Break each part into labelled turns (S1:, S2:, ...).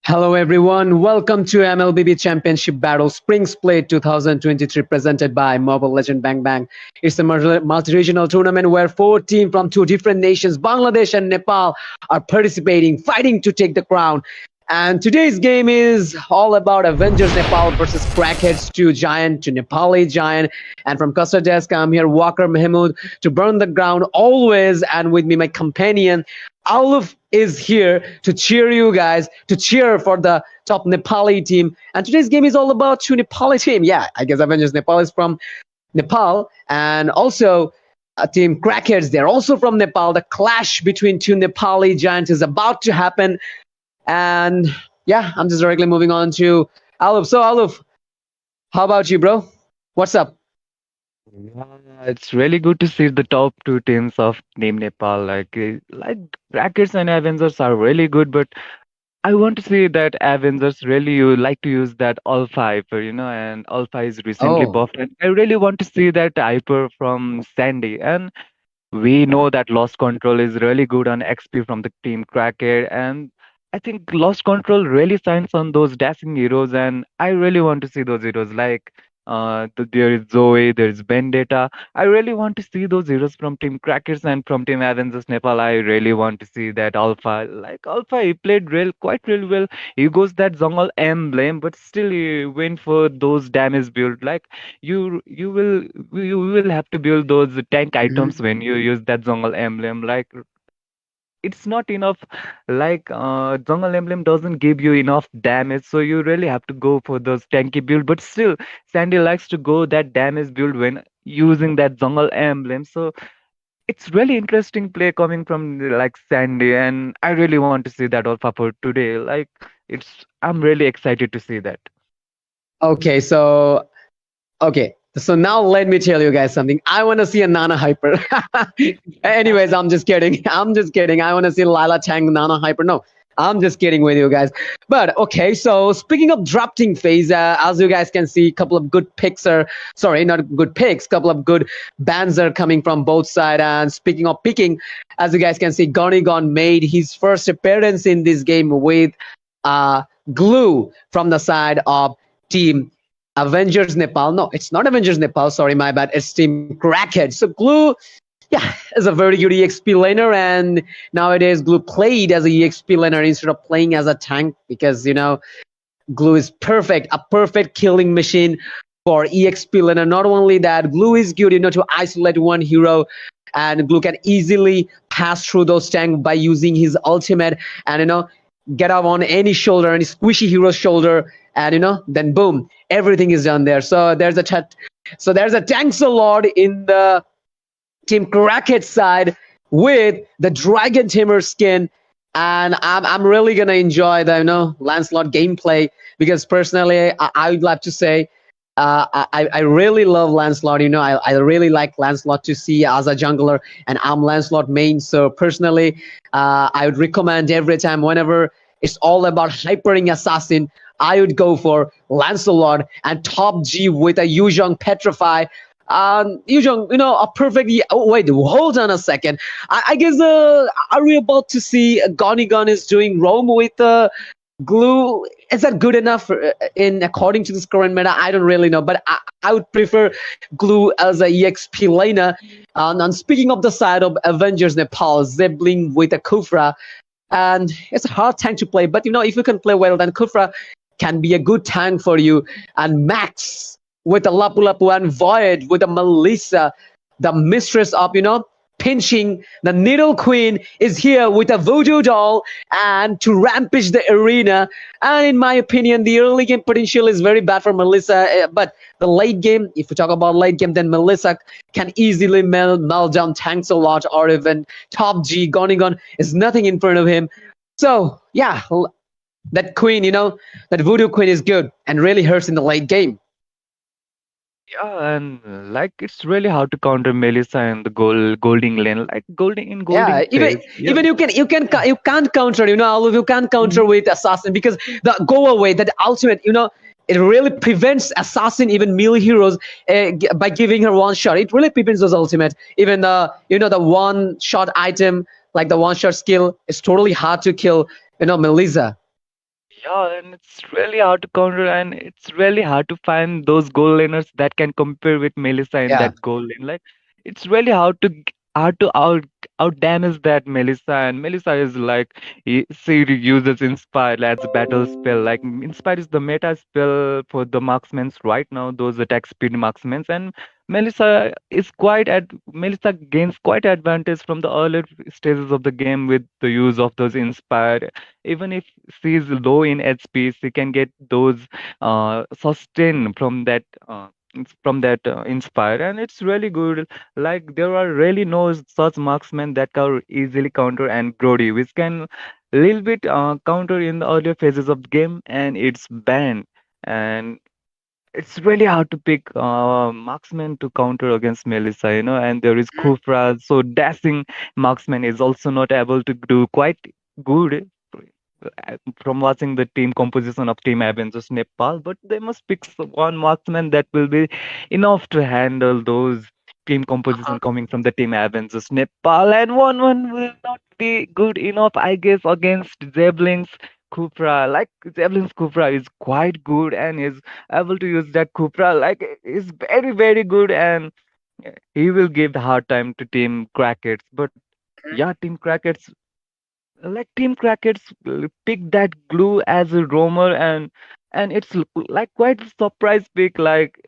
S1: Hello everyone, welcome to MLBB Championship Battle Spring Split 2023 presented by Mobile Legend Bang Bang. It's a multi-regional tournament where four teams from two different nations, Bangladesh and Nepal, are participating, fighting to take the crown. And today's game is all about Avengers Nepal versus Crackheads 2 Giant to Nepali Giant. And from Custard Desk, I'm here, Walker Mahmood, to burn the ground always. And with me, my companion, Aluf is here to cheer you guys, to cheer for the top Nepali team. And today's game is all about two Nepali team. Yeah, I guess Avengers Nepal is from Nepal. And also team Crackheads, they're also from Nepal. The clash between two Nepali giants is about to happen. And yeah, I'm just directly moving on to Aluf. So Aluf, how about you, bro? What's up?
S2: Yeah, it's really good to see the top two teams of Team Nepal. Like Brackets and Avengers are really good, but I want to see that Avengers really you like to use that Alpha Hyper, and Alpha is recently
S1: Oh,
S2: buffed, and I really want to see that Hyper from Sandy. And we know that Lost Control is really good on XP from the Team Crackhead, and I think Lost Control really shines on those dashing heroes, and I really want to see those heroes like there is Zoe, there is Vendetta. I really want to see those heroes from Team Crackers and from Team Avengers Nepal. I really want to see that Alpha. Like Alpha, he played quite really well. He goes that Zongal emblem, but still he went for those damage build. Like you will have to build those tank items
S1: mhm.
S2: when you use that Zongal emblem. Like it's not enough. Like Jungle Emblem doesn't give you enough damage, so you really have to go for those tanky build. But still, Sandy likes to go that damage build when using that Jungle Emblem. So it's really interesting play coming from like Sandy, and I really want to see that alpha for today. Like I'm really excited to see that.
S1: Okay, so now let me tell you guys something. I want to see a Nana Hyper. Anyways, I'm just kidding. I'm just kidding. I want to see Lila Tang Nana Hyper. No, I'm just kidding with you guys. But okay, so speaking of drafting phase, as you guys can see, a couple of good picks are, sorry, not good picks, couple of good bans are coming from both sides. And speaking of picking, as you guys can see, Gonigon made his first appearance in this game with uh, Glue from the side of Team Avengers Nepal. No, it's not Avengers Nepal. Sorry, my bad. It's Team Crackhead. So Glue, yeah, is a very good EXP laner, and nowadays Glue played as a EXP laner instead of playing as a tank because Glue is perfect, a perfect killing machine for EXP laner. Not only that, Glue is good, to isolate one hero, and Glue can easily pass through those tanks by using his ultimate, and get up on any shoulder, any squishy hero's shoulder, and then boom, everything is done there. So there's a Tanxolord in the Team Crackhead side with the Dragon Tamer skin, and I'm really gonna enjoy the Lancelot gameplay because personally I would like to say. I really love Lancelot. I really like Lancelot to see as a jungler, and I'm Lancelot main. So personally, I would recommend every time whenever it's all about hypering assassin, I would go for Lancelot and top G with a Yuzhong Petrify. Yuzhong, a perfect. Oh, wait, hold on a second. I guess are we about to see Gonigon is doing Rome with Glue? Is that good enough in according to this current meta? I don't really know, but I would prefer Glue as a EXP laner. And speaking of the side of Avengers Nepal, Zebling with a Kufra, and it's a hard tank to play. But if you can play well, then Kufra can be a good tank for you. And Max with a Lapu Lapu and Void with a Melissa, the mistress of pinching the Needle Queen, is here with a voodoo doll and to rampage the arena. And in my opinion, the early game potential is very bad for Melissa, but the late game, if we talk about late game, then Melissa can easily melt down tanks a lot, or even top G Gonigon is nothing in front of him. So yeah, that queen, that voodoo queen is good and really hurts in the late game.
S2: Yeah, and like it's really hard to counter Melissa and the Golding lane. Like Golding
S1: Yeah, even
S2: phase. Yeah.
S1: even you can't counter, Olive, you can't counter with assassin because the go away, that ultimate, it really prevents assassin, even melee heroes, by giving her one shot. It really prevents those ultimate. Even the one shot item, like the one shot skill, is totally hard to kill. Melissa.
S2: Yeah, and it's really hard to counter, and it's really hard to find those goal laners that can compare with Melissa in
S1: Yeah.
S2: that goal lane. Like, it's really hard to out damage that Melissa, and Melissa is like she uses Inspire as a battle spell. Like Inspire is the meta spell for the marksmen right now, those attack speed marksmen, and Melissa gains quite advantage from the earlier stages of the game with the use of those Inspire. Even if she is low in HP, she can get those sustain from that inspire, and it's really good. Like there are really no such marksmen that can easily counter and Brody, which can little bit counter in the earlier phases of the game, and it's banned. And it's really hard to pick marksman to counter against Melissa, and there is Kufra, so dashing marksman is also not able to do quite good from watching the team composition of Team Avengers Nepal, but they must pick one marksman that will be enough to handle those team composition coming from the Team Avengers Nepal, and one will not be good enough, I guess, against Zeblin's Kupra. Like Zeblin's Kupra is quite good and is able to use that Kupra. Like is very very good, and he will give the hard time to Team Crackets. But yeah, Team Crackets Team Crackets pick that glue as a roamer, and it's like quite a surprise pick. Like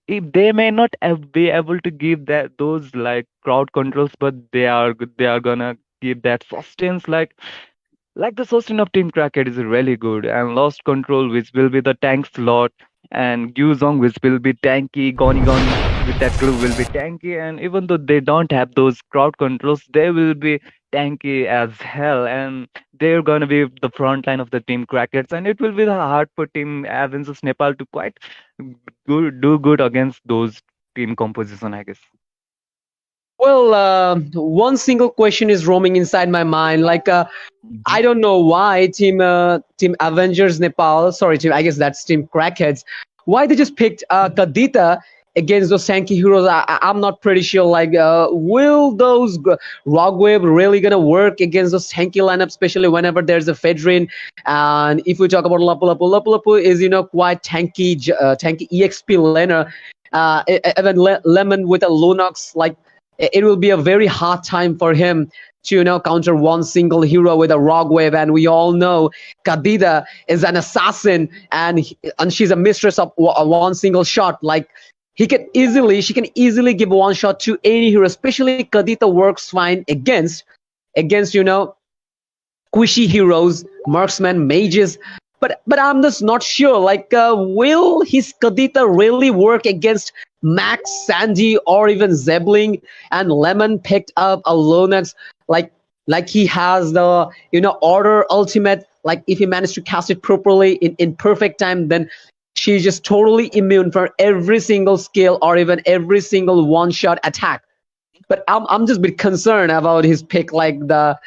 S2: if they may not be able to give that those like crowd controls, but they are gonna give that sustenance. Like the sustain of Team Cracket is really good, and Lost Control, which will be the tank slot, and Gyuzong, which will be tanky, Gonigon with that glue will be tanky, and even though they don't have those crowd controls, they will be tanky as hell, and they're gonna be the front line of the Team Crackets, and it will be hard for Team Avengers Nepal to quite do good against those team composition, I guess.
S1: Well, one single question is roaming inside my mind. Like,
S2: Mhm.
S1: I don't know why Team Avengers Nepal. Sorry, team. I guess that's Team Crackheads. Why they just picked Kadita against those Sankey heroes? I'm not pretty sure. Like, will those Rogue Wave really gonna work against those Sankey lineup, especially whenever there's a Fedrin? And if we talk about Lapu is quite tanky EXP laner. Even Lemon with a Lunox, like it will be a very hard time for him to counter one single hero with a rogue wave, and we all know Kadida is an assassin, and she's a mistress of one single shot. Like she can easily give one shot to any hero, especially Kadita works fine against squishy heroes, marksmen, mages. But I'm just not sure. Like, will his Kadita really work against Max, Sandy, or even Zebling? And Lemon picked up a Lonex, like like he has the order ultimate. Like if he managed to cast it properly in perfect time, then she's just totally immune from every single skill or even every single one shot attack. But I'm just a bit concerned about his pick. Like the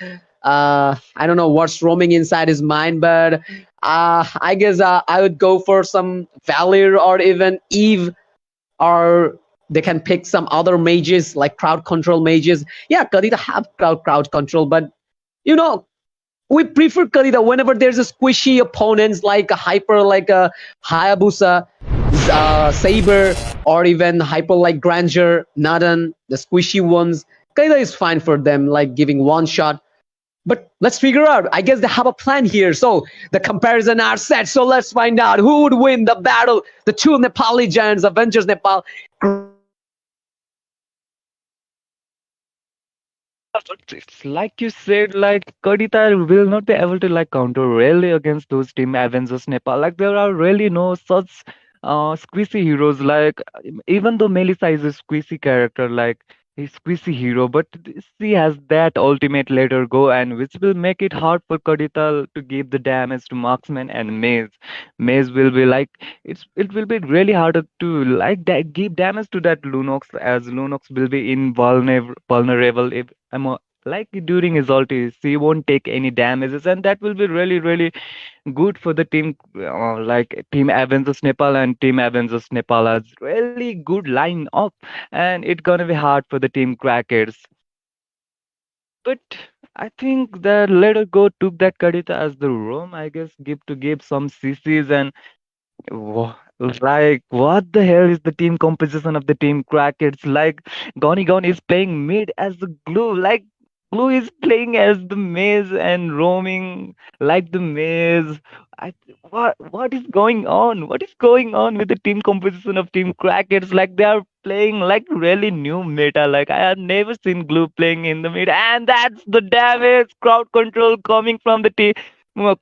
S1: I don't know what's roaming inside his mind, but I guess I would go for some Valir or even Eve, or they can pick some other mages like crowd control mages. Yeah, Kadita have crowd control, but you know we prefer Kadita whenever there's a squishy opponents like a hyper, like a Hayabusa, Saber, or even hyper like Granger, Nadan, the squishy ones. Kadita is fine for them, like giving one shot. But let's figure out. I guess they have a plan here. So the comparison are set. So let's find out who would win the battle. The two Nepali giants, Avengers Nepal,
S2: But it's like you said, like Kadita will not be able to like counter really against those Team Avengers Nepal. Like there are really no such squeezy heroes. Like even though Melissa is a squeezy character, like he's squeezy hero, but she has that ultimate let her go, and which will make it hard for Kadita to give the damage to marksman and maze. Maze will be like it will be really harder to like that give damage to that Lunox, as Lunox will be invulnerable if like during his ulti, he won't take any damages, and that will be really, really good for the team. Like Team Avengers Nepal and Team Avengers Nepal has really good line up, and it's gonna be hard for the Team Crackers. But I think that Let Her Go took that Kadita as the room, I guess, give some CCs and Wha like, what the hell is the team composition of the team crack? It's like Goni is playing mid as the glue. Like, glue is playing as the maze and roaming like the maze. What is going on? What is going on with the team composition of Team Crack? It's like they are playing like really new meta. Like, I have never seen glue playing in the mid, and that's the damage crowd control coming from the team.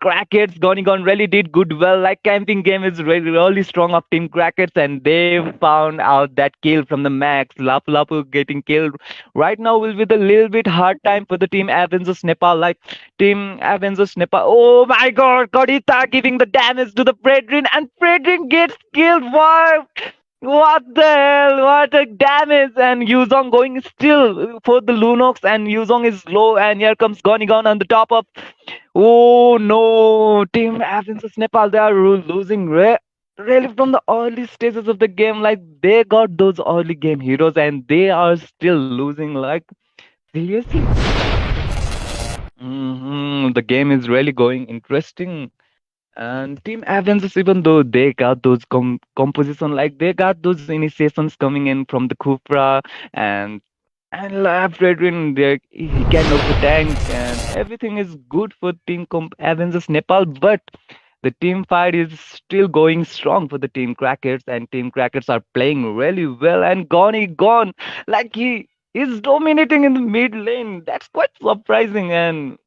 S2: Crackets, Gone really did good well. Like camping game is really strong of Team Crackets, and they found out that kill from the Max. Lapu Lapu getting killed right now will be the little bit hard time for the Team Avengers Nepal. Like Team Avengers Nepal. Oh my God, Kodita giving the damage to the Fredrin, and Fredrin gets killed. Why? What the hell? What a damage! And Yuzong going still for the Lunox, and Yuzong is low, and here comes Gonigon on the top of. Oh no! Team Avengers Nepal, they are losing really from the early stages of the game. Like they got those early game heroes, and they are still losing. Like seriously? The game is really going interesting. And Team Avengers, even though they got those composition, like they got those initiations coming in from the Kufra and Lab Redrin, he can also tank, and everything is good for Avengers Nepal. But the team fight is still going strong for the Team Crackers, and Team Crackers are playing really well. And Gone, like he is dominating in the mid lane. That's quite surprising, and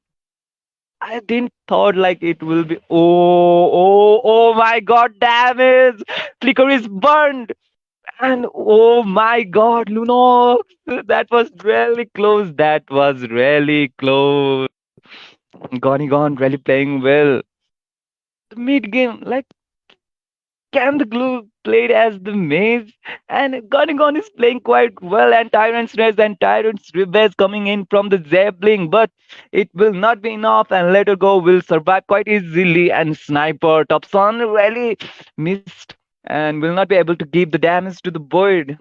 S2: I didn't thought like it will be. Oh my God, damage! Flicker is burned, and oh my God, Lunox, that was really close. That was really close. Gone really playing well. The mid game, like Can the Glue played as the maze, and Gonigon is playing quite well, and Tyrant's Rest and Tyrant's Rebels coming in from the Zeppelin, but it will not be enough, and Let Her Go will survive quite easily, and Sniper Topson really missed and will not be able to give the damage to the Void.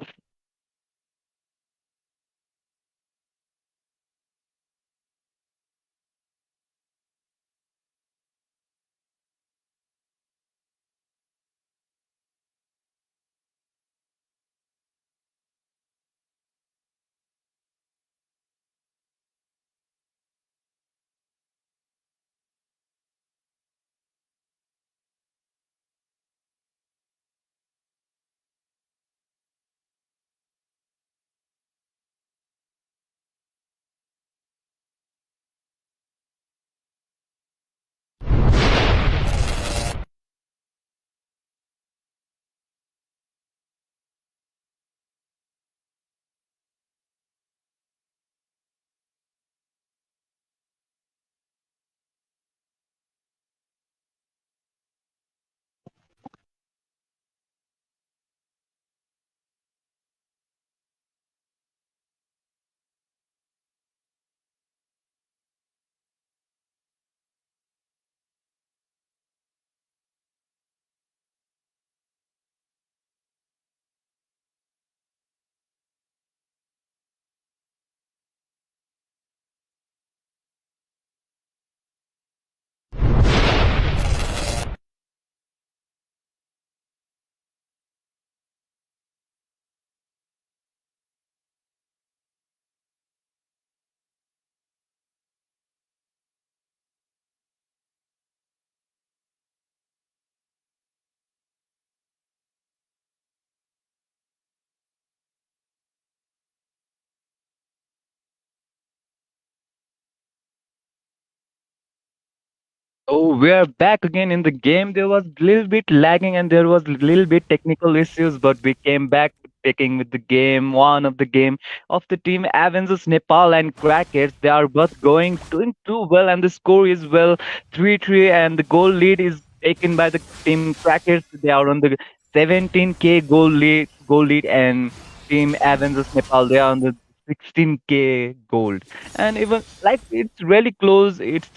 S2: Oh, we are back again in the game. There was little bit lagging and there was little bit technical issues, but we came back taking with the game one of the game of the team Avengers Nepal and Crackers. They are both doing too well, and the score is well 3-3, and the goal lead is taken by the team Crackers. They are on the 17K goal lead, and team Avengers Nepal they are on the 16K gold. And even like it's really close. It's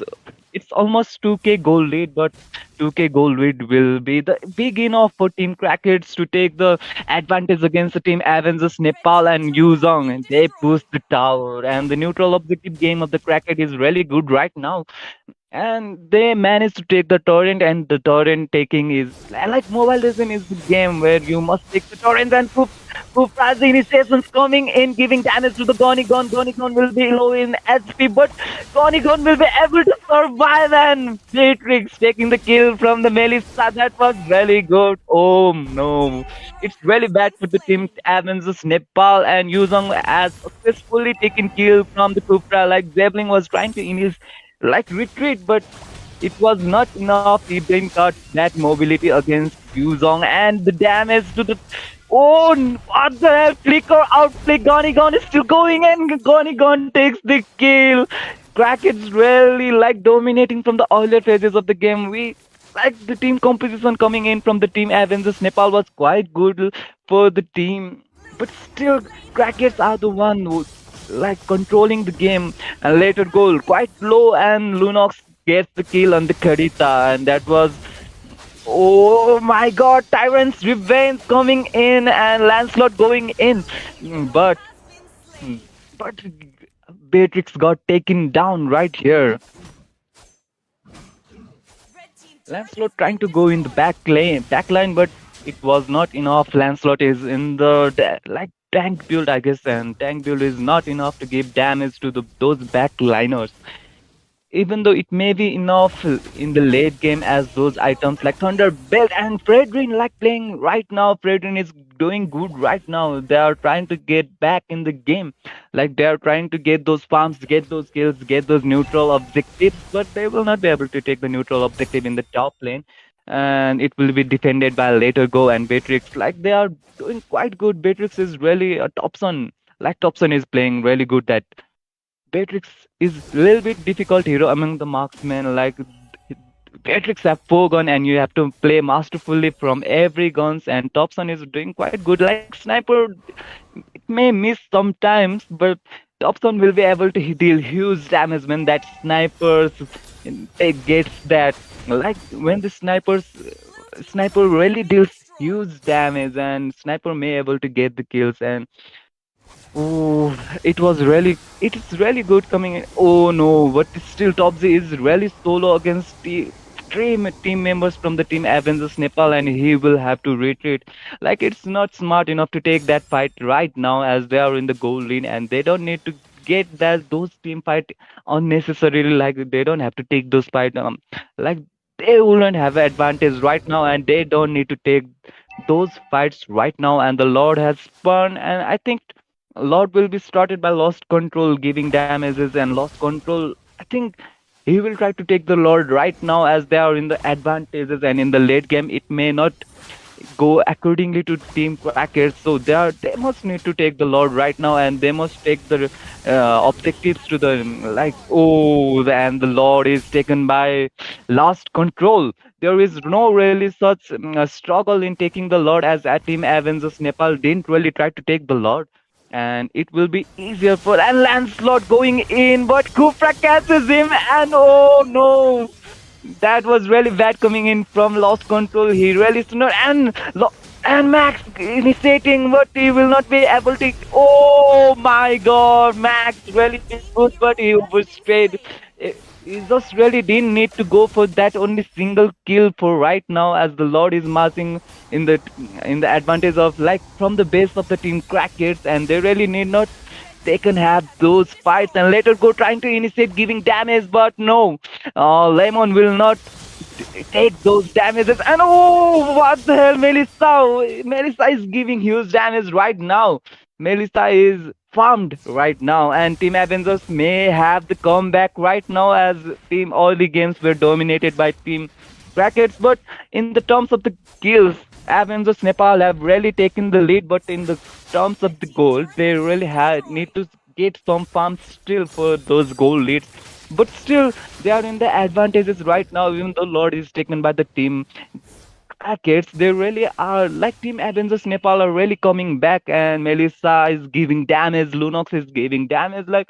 S2: it's almost 2k goal lead, but 2k goal lead will be the big enough for Team Crackets to take the advantage against the Team Avengers Nepal and Yuzong. And they push the tower, and the neutral objective game of the Cracket is really good right now, and they managed to take the torrent, and the torrent taking is like Mobile Legend is the game where you must take the torrents and Kufra's initiations coming in, giving damage to the Gonigon. Gonigon will be low in HP, but Gonigon will be able to survive, and Beatrix taking the kill from the Melissa. That was really good. Oh no, it's really bad for the team Avengers Nepal, and Yuzong has successfully taken kill from the Kufra. Like Zebling was trying to like retreat, but it was not enough. He didn't cut that mobility against Yuzong, and the damage to the what the hell? Flicker outflick. Gonigon is still going, and Gonigon takes the kill. Crackett's really like dominating from the earlier phases of the game. We like the team composition coming in from the team Avengers Nepal was quite good for the team, but still Crackets are the one who like controlling the game, and later goal quite low, and Lunox gets the kill on the Karita, and that was, oh my god, Tyrant's Revenge coming in and Lancelot going in. But mm, but Beatrix got taken down right here. Lancelot trying to go in the back line, but it was not enough. Lancelot is in the like tank build, I guess, and tank build is not enough to give damage to those back liners. Even though it may be enough in the late game as those items like Thunder Belt and Fredrin like playing right now. Fredrin is doing good right now. They are trying to get back in the game. Like they are trying to get those farms, get those kills, get those neutral objectives, but they will not be able to take the neutral objective in the top lane. And it will be defended by later go and Beatrix. Like they are doing quite good. Beatrix is really a Topson. Like Topson is playing really good that Beatrix is a little bit difficult hero among the marksmen. Like Beatrix have 4 gun and you have to play masterfully from every guns, and Thompson is doing quite good. Like Sniper, it may miss sometimes, but Thompson will be able to deal huge damage when that snipers gets that. Like when the sniper really deals huge damage, and sniper may able to get the kills. And oh, it is really good coming in. Oh no, but still Topsy is really solo against the three team members from the team Avengers Nepal, and he will have to retreat. Like it's not smart enough to take that fight right now as they are in the goal lead, and they don't need to get that those team fight unnecessarily. Like they don't have to take those fight. Like they wouldn't have advantage right now, and they don't need to take those fights right now. And the Lord has spun, and I think Lord will be started by Lost Control, giving damages and Lost Control. I think he will try to take the Lord right now as they are in the advantages, and in the late game it may not go accordingly to Team Crackers. So they must need to take the Lord right now, and they must take the objectives to the like. Oh, and the Lord is taken by Lost Control. There is no really such struggle in taking the Lord, as at Team Avengers Nepal didn't really try to take the Lord, and it will be easier for and Lancelot going in, but Kufra catches him, and oh no, that was really bad coming in from Lost Control. He really stood out, and Max initiating, but he will not be able to. Oh my God, Max really did good, but he overstayed. He just really didn't need to go for that only single kill for right now, as the Lord is marching in the advantage of like from the base of the team Crackers, and they really need not. They can have those fights and later go trying to initiate giving damage, but no, Lemon will not take those damages. And oh, what the hell, Melissa is giving huge damage right now. Melissa is farmed right now, and Team Avengers may have the comeback right now, as team early games were dominated by Team Brackets. But in the terms of the kills, Avengers Nepal have really taken the lead, but in the terms of the goals, they really need to get some farms still for those goal leads. But still, they are in the advantages right now, even though Lord is taken by the team Crackers. They really are like Team Avengers Nepal are really coming back, and Melissa is giving damage, Lunox is giving damage. Like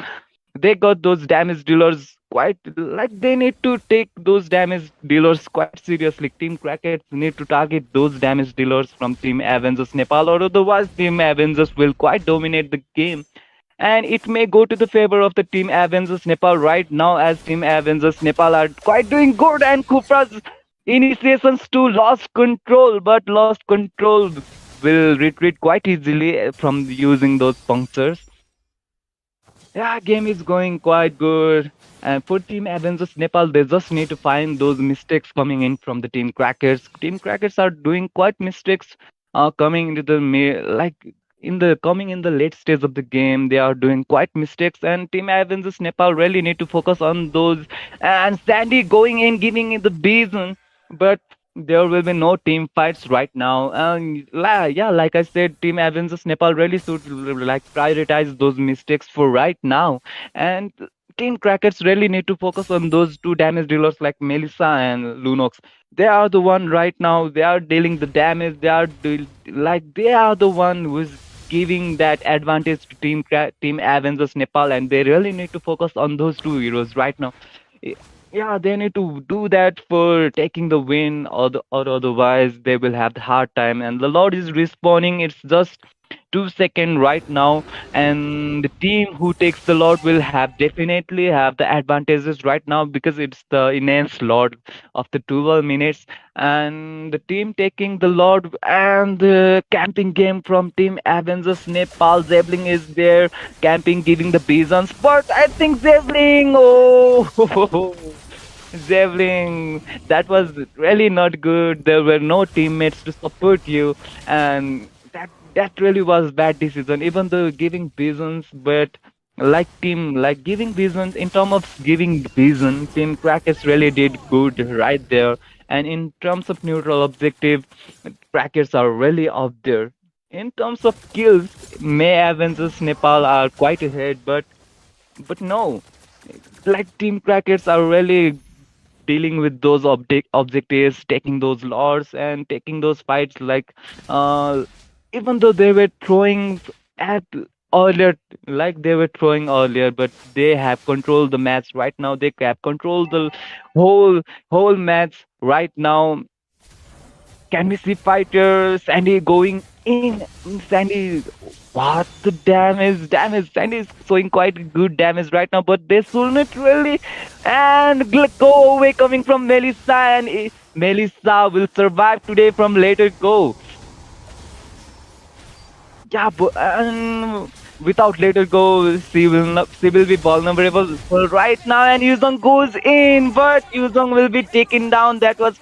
S2: they got those damage dealers quite like they need to take those damage dealers quite seriously. Team Crickets need to target those damage dealers from Team Avengers Nepal, or otherwise Team Avengers will quite dominate the game. And it may go to the favor of the Team Avengers Nepal right now, as Team Avengers Nepal are quite doing good, and Kupra's initiations to lost control, but lost control will retreat quite easily from using those punctures. Yeah, game is going quite good. And for Team Avengers Nepal, they just need to find those mistakes coming in from the Team Crackers. Team Crackers are doing quite mistakes coming into the like in the coming in the late stage of the game. They are doing quite mistakes, and Team Avengers Nepal really need to focus on those. And Sandy going in, giving in the beason, but there will be no team fights right now. And yeah, like I said, Team Avengers Nepal really should like prioritize those mistakes for right now. And Team Crackers really need to focus on those two damage dealers like Melissa and Lunox. They are the one right now. They are dealing the damage. They are the one who's giving that advantage to Team Avengers Nepal, and they really need to focus on those two heroes right now. Yeah, they need to do that for taking the win, or otherwise they will have the hard time. And the Lord is respawning. It's just 2 seconds right now, and the team who takes the Lord will have definitely have the advantages right now, because it's the enhanced Lord of the 12 minutes. And the team taking the Lord, and the camping game from Team Avengers Nepal. Zebling is there camping, giving the bisons, but I think Zebling, oh, Zebling, that was really not good. There were no teammates to support you, and that really was bad decision. Even though giving visions, but like giving visions, in terms of giving vision, Team Crackers really did good right there. And in terms of neutral objective, Crackers are really up there. In terms of kills, May Avengers Nepal are quite ahead, but no, like Team Crackers are really dealing with those objectives, taking those lords and taking those fights. Like, uh, even though they were throwing at earlier, like they were throwing earlier, but they have controlled the match right now. They have controlled the whole whole match right now. Can we see fighter Sandy going in? Sandy, what the damage? Damage. Sandy is showing quite good damage right now, but they shouldn't really. And go away coming from Melissa, and Melissa will survive today from later go. Yeah, but without later go, she will be vulnerable for right now. And Yuzong goes in, but Yuzong will be taken down. That was